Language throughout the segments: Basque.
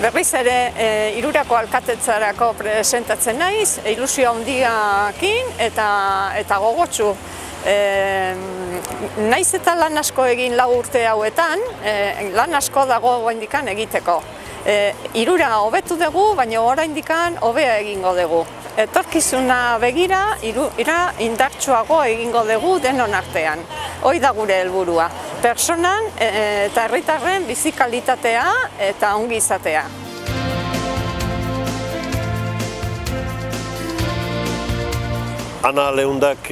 Berriz ere Irurako alkatetzarako presentatzen naiz, ilusio handiakin eta gogotsu. Naiz eta lan asko egin 4 urte hauetan, lan asko dago oraindikan egiteko. Irura hobetu dugu, baina oraindikan hobea egingo dugu. Etorkizuna begira, Irura indartsuago egingo dugu denon artean. Hoi da gure helburua. Pertsonan eta herritarren bizi kalitatea eta ongi izatea. Ana Leundak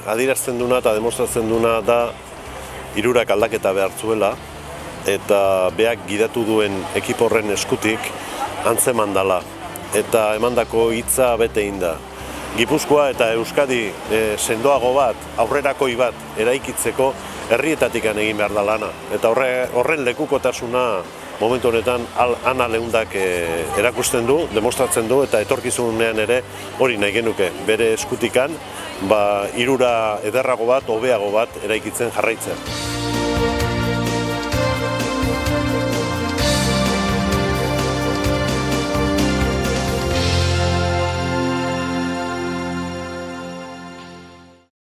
adierazten duna eta demostratzen duna da Irurak aldaketa behar zuela eta beak gidatu duen ekipo horren eskutik antzeman dala eta emandako hitza bete egin da. Gipuzkoa eta Euskadi sendoago bat, aurrerakoi bat eraikitzeko herrietatik egin behar da lana. Eta horren lekukotasuna momentu honetan Ana Leundak erakusten du, demostratzen du eta etorkizunean ere hori nahi genuke. Bere eskutikan Irura ederrago bat, hobeago bat eraikitzen jarraitzen.